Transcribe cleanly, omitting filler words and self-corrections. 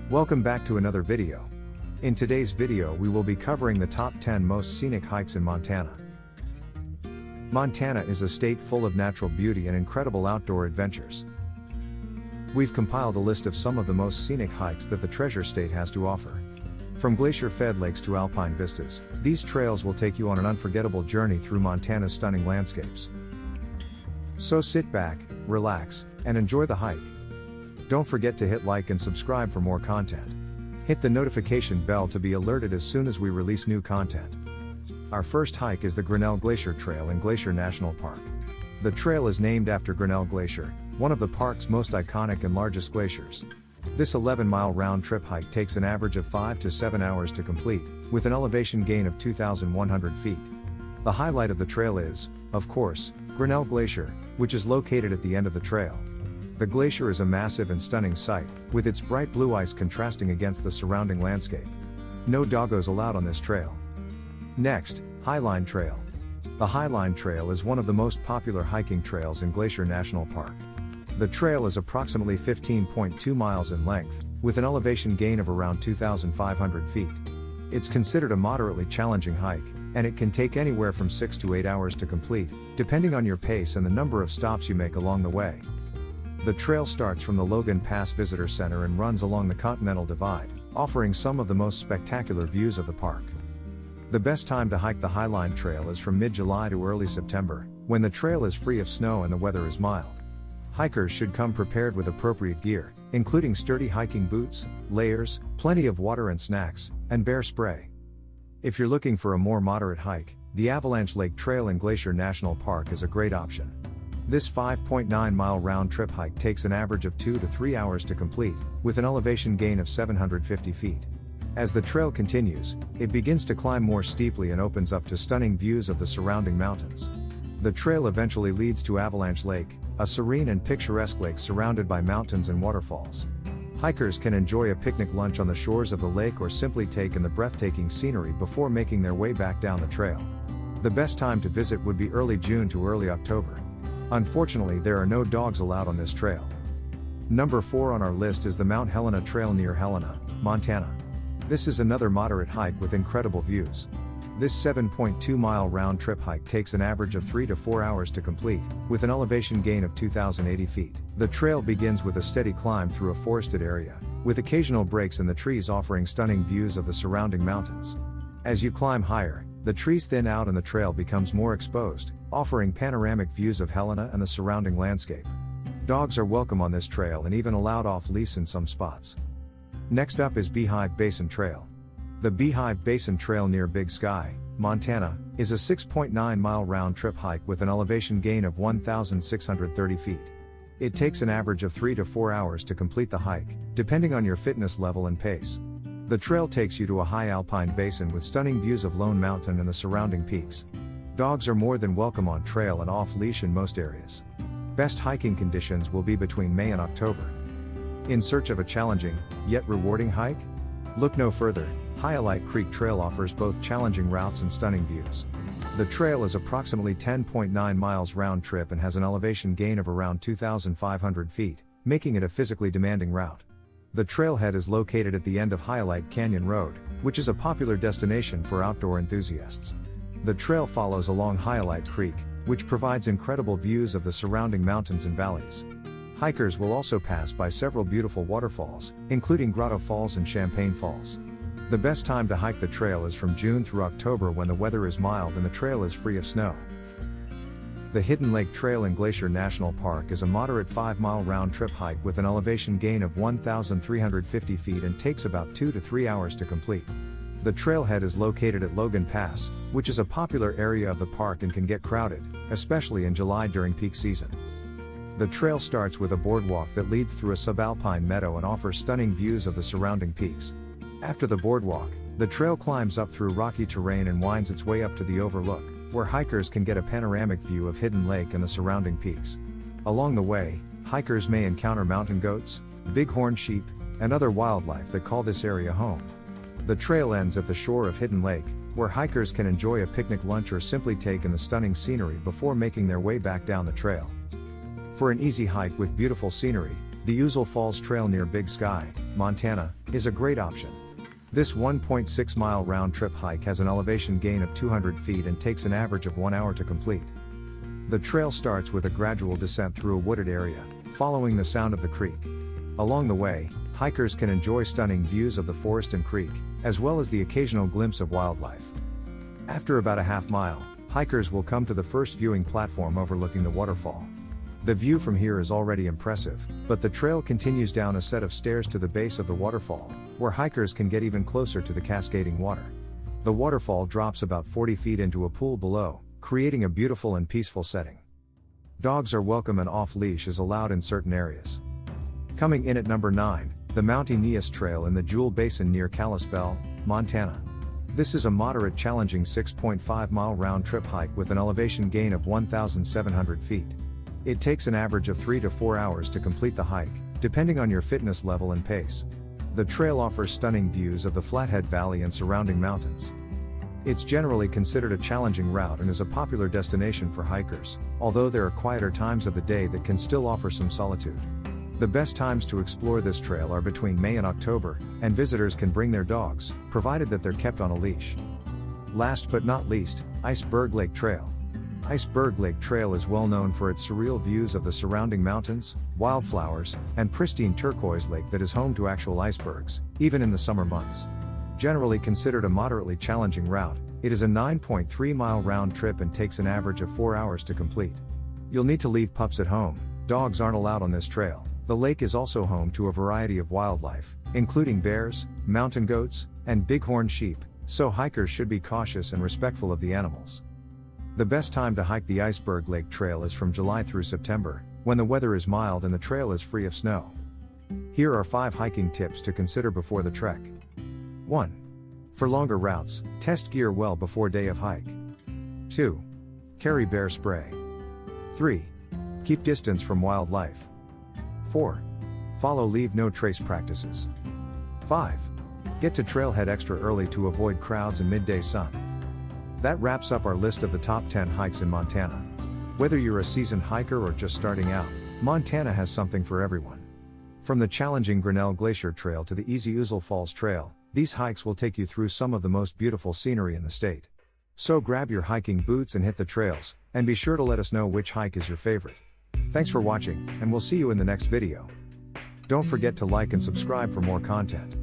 Welcome back to another video. In today's video we will be covering the top 10 most scenic hikes in Montana. Montana is a state full of natural beauty and incredible outdoor adventures. We've compiled a list of some of the most scenic hikes that the Treasure State has to offer. From glacier-fed lakes to alpine vistas, these trails will take you on an unforgettable journey through Montana's stunning landscapes. So sit back, relax, and enjoy the hike. Don't forget to hit like and subscribe for more content. Hit the notification bell to be alerted as soon as we release new content. Our first hike is the Grinnell Glacier Trail in Glacier National Park. The trail is named after Grinnell Glacier, one of the park's most iconic and largest glaciers. This 11-mile round-trip hike takes an average of 5 to 7 hours to complete, with an elevation gain of 2,100 feet. The highlight of the trail is, of course, Grinnell Glacier, which is located at the end of the trail. The glacier is a massive and stunning sight, with its bright blue ice contrasting against the surrounding landscape. No doggos allowed on this trail. Next, Highline Trail. The Highline Trail is one of the most popular hiking trails in Glacier National Park. The trail is approximately 15.2 miles in length, with an elevation gain of around 2,500 feet. It's considered a moderately challenging hike, and it can take anywhere from 6 to 8 hours to complete, depending on your pace and the number of stops you make along the way. The trail starts from the Logan Pass Visitor Center and runs along the Continental Divide, offering some of the most spectacular views of the park. The best time to hike the Highline Trail is from mid-July to early September, when the trail is free of snow and the weather is mild. Hikers should come prepared with appropriate gear, including sturdy hiking boots, layers, plenty of water and snacks, and bear spray. If you're looking for a more moderate hike, the Avalanche Lake Trail in Glacier National Park is a great option. This 5.9-mile round-trip hike takes an average of 2 to 3 hours to complete, with an elevation gain of 750 feet. As the trail continues, it begins to climb more steeply and opens up to stunning views of the surrounding mountains. The trail eventually leads to Avalanche Lake, a serene and picturesque lake surrounded by mountains and waterfalls. Hikers can enjoy a picnic lunch on the shores of the lake or simply take in the breathtaking scenery before making their way back down the trail. The best time to visit would be early June to early October. Unfortunately, there are no dogs allowed on this trail. Number 4 on our list is the Mount Helena Trail near Helena, Montana. This is another moderate hike with incredible views. This 7.2-mile round-trip hike takes an average of 3 to 4 hours to complete, with an elevation gain of 2,080 feet. The trail begins with a steady climb through a forested area, with occasional breaks in the trees offering stunning views of the surrounding mountains. As you climb higher, the trees thin out and the trail becomes more exposed, offering panoramic views of Helena and the surrounding landscape. Dogs are welcome on this trail and even allowed off-leash in some spots. Next up is Beehive Basin Trail. The Beehive Basin Trail near Big Sky, Montana, is a 6.9-mile round-trip hike with an elevation gain of 1,630 feet. It takes an average of 3 to 4 hours to complete the hike, depending on your fitness level and pace. The trail takes you to a high alpine basin with stunning views of Lone Mountain and the surrounding peaks. Dogs are more than welcome on trail and off-leash in most areas. Best hiking conditions will be between May and October. In search of a challenging, yet rewarding hike? Look no further. Highlight Creek Trail offers both challenging routes and stunning views. The trail is approximately 10.9 miles round trip and has an elevation gain of around 2,500 feet, making it a physically demanding route. The trailhead is located at the end of Highlight Canyon Road, which is a popular destination for outdoor enthusiasts. The trail follows along Highlight Creek, which provides incredible views of the surrounding mountains and valleys. Hikers will also pass by several beautiful waterfalls, including Grotto Falls and Champagne Falls. The best time to hike the trail is from June through October when the weather is mild and the trail is free of snow. The Hidden Lake Trail in Glacier National Park is a moderate 5-mile round-trip hike with an elevation gain of 1,350 feet and takes about 2 to 3 hours to complete. The trailhead is located at Logan Pass, which is a popular area of the park and can get crowded, especially in July during peak season. The trail starts with a boardwalk that leads through a subalpine meadow and offers stunning views of the surrounding peaks. After the boardwalk, the trail climbs up through rocky terrain and winds its way up to the overlook, where hikers can get a panoramic view of Hidden Lake and the surrounding peaks. Along the way, hikers may encounter mountain goats, bighorn sheep, and other wildlife that call this area home. The trail ends at the shore of Hidden Lake, where hikers can enjoy a picnic lunch or simply take in the stunning scenery before making their way back down the trail. For an easy hike with beautiful scenery, the Ouzel Falls Trail near Big Sky, Montana, is a great option. This 1.6-mile round-trip hike has an elevation gain of 200 feet and takes an average of 1 hour to complete. The trail starts with a gradual descent through a wooded area, following the sound of the creek. Along the way, hikers can enjoy stunning views of the forest and creek, as well as the occasional glimpse of wildlife. After about a half mile, hikers will come to the first viewing platform overlooking the waterfall. The view from here is already impressive, but the trail continues down a set of stairs to the base of the waterfall, where hikers can get even closer to the cascading water. The waterfall drops about 40 feet into a pool below, creating a beautiful and peaceful setting. Dogs are welcome and off-leash is allowed in certain areas. Coming in at number 9, the Mountaineous Trail in the Jewel Basin near Kalispell, Montana. This is a moderate challenging 6.5-mile round-trip hike with an elevation gain of 1,700 feet. It takes an average of 3 to 4 hours to complete the hike, depending on your fitness level and pace. The trail offers stunning views of the Flathead Valley and surrounding mountains. It's generally considered a challenging route and is a popular destination for hikers, although there are quieter times of the day that can still offer some solitude. The best times to explore this trail are between May and October, and visitors can bring their dogs, provided that they're kept on a leash. Last but not least, Iceberg Lake Trail. Iceberg Lake Trail is well known for its surreal views of the surrounding mountains, wildflowers, and pristine turquoise lake that is home to actual icebergs, even in the summer months. Generally considered a moderately challenging route, it is a 9.3-mile round trip and takes an average of 4 hours to complete. You'll need to leave pups at home. Dogs aren't allowed on this trail. The lake is also home to a variety of wildlife, including bears, mountain goats, and bighorn sheep, so hikers should be cautious and respectful of the animals. The best time to hike the Iceberg Lake Trail is from July through September, when the weather is mild and the trail is free of snow. Here are 5 hiking tips to consider before the trek. 1. For longer routes, test gear well before day of hike. 2. Carry bear spray. 3. Keep distance from wildlife. 4. Follow leave no trace practices. 5. Get to trailhead extra early to avoid crowds and midday sun. That wraps up our list of the top 10 hikes in Montana. Whether you're a seasoned hiker or just starting out, Montana has something for everyone. From the challenging Grinnell Glacier Trail to the easy Ouzel Falls Trail, these hikes will take you through some of the most beautiful scenery in the state. So grab your hiking boots and hit the trails, and be sure to let us know which hike is your favorite. Thanks for watching, and we'll see you in the next video. Don't forget to like and subscribe for more content.